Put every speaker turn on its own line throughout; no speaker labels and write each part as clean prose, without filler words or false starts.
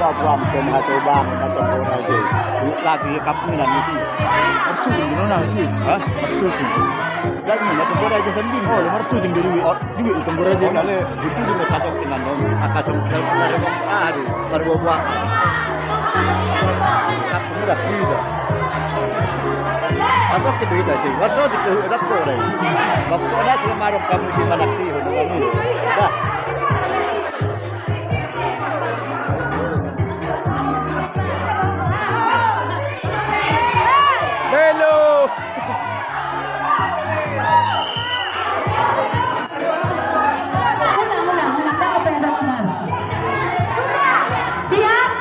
Buang dengan coba macam orang aja. Lagi kampung ni sih.
Marsu di mana sih?
Hah?
Marsu sih.
Lagi macam orang aja sendiri.
Oh, marsu di di tembur aja.
Oh, lalu itu di macam dengan dong. Akan dari hari baru buang. Kampung dah tidak. Apa kita beda sih? Waktu di kehidupan orang. Waktu ada cuma ada kamu di mana sih? Dah.
Hello.
Siap?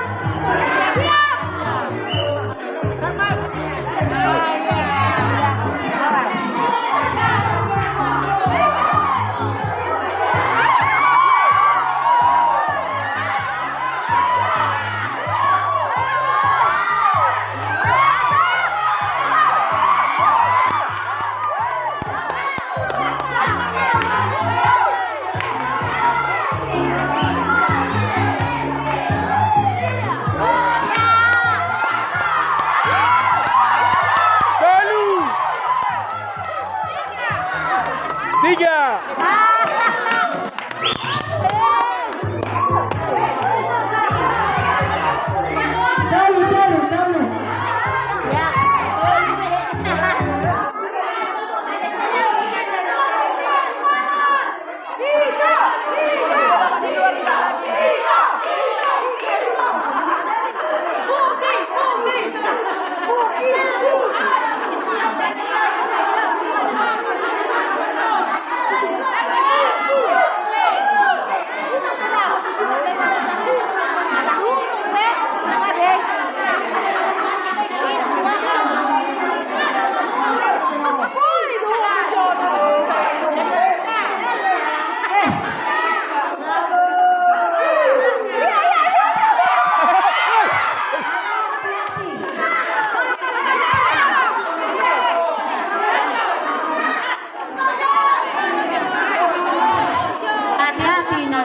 Tiga.
Dulu. Ya.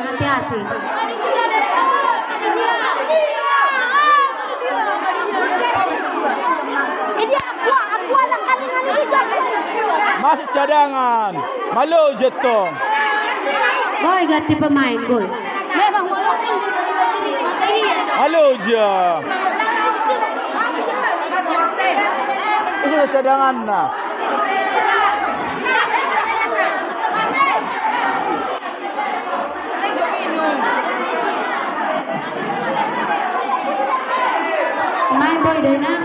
Hati-hati. Ini aku anak kandungan ini
Masuk cadangan. Malu jetong.
boy ganti pemain boy. Memang walaupun
Halo je. Itu cadangan nah.
pemain boy deh nang.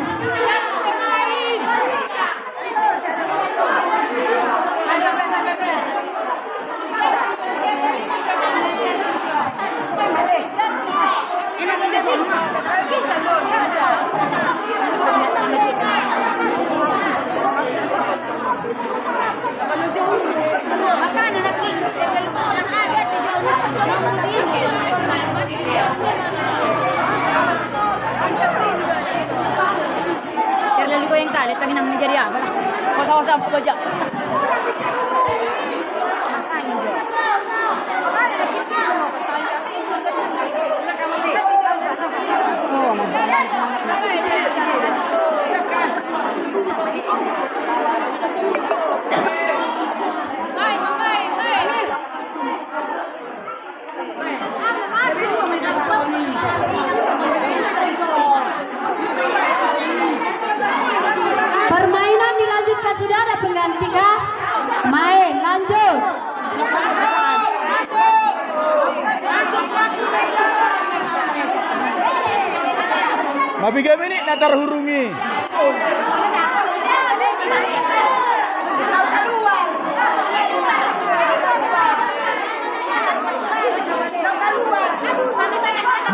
Lalu ko yung kalit, pag nang nagyari ako. Masa-masa ang pabadya.
Permainan dilanjutkan sudah ada pengganti kah? Main lanjut.
Mabiga minit na tarhurungi.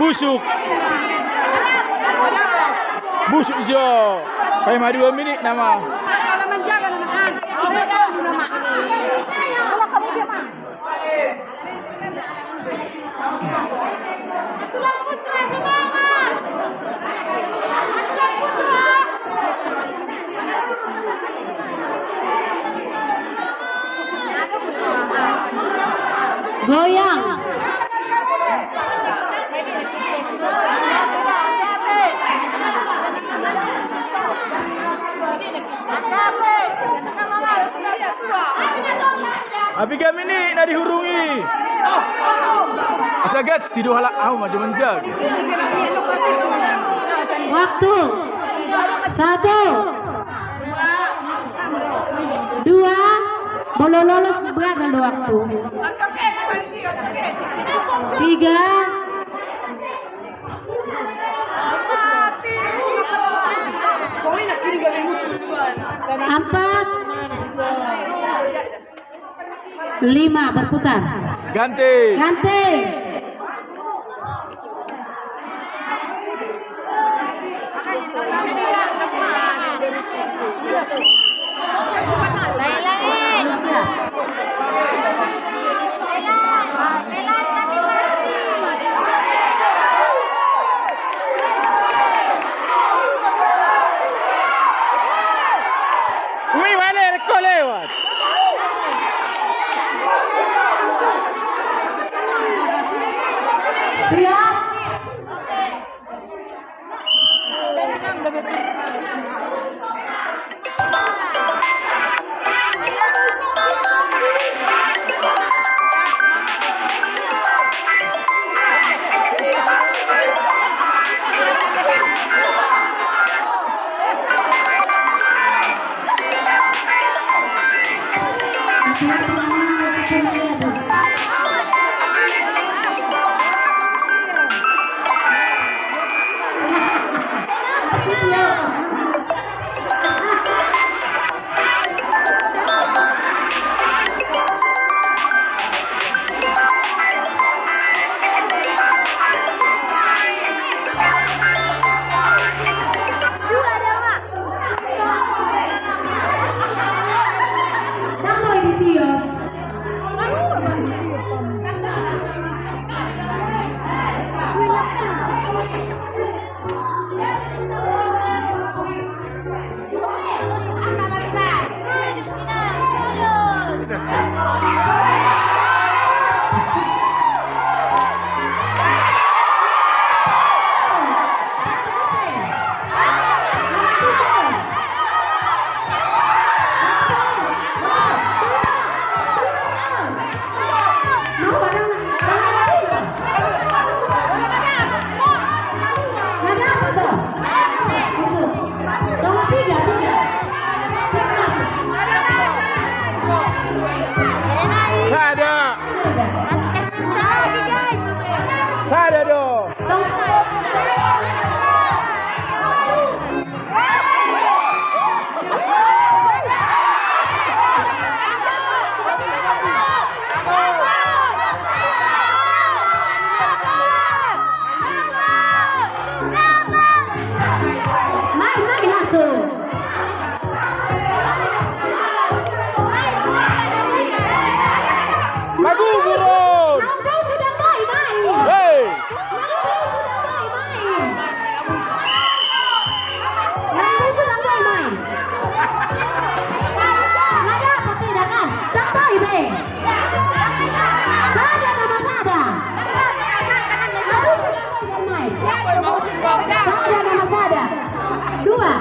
Busuk. Busuk jo. Pai ma 2 minit nama.
Kalau menjaga naman. Nama. Kalau kamu siapa? Atulang putra semangat. Atulang putra.
Goyang.
Abigail ini nak dihurungi. Asagat tidur halak au maju menjag.
Waktu 1, 2, belum lolos berapa waktu? 3, 4, 5 berputar.
Ganti.
Ganti.
Umi mana rekod lewat?
Siap.
Sada dong.
Main langsung.
Lagu burung.
Lampu sudah main.
Hey.
Lampu sudah main. Lampu sudah main. Ada apa tidak kan? Sampai be. Sada nama sada. Lampu sudah main. Sada nama sada. Dua.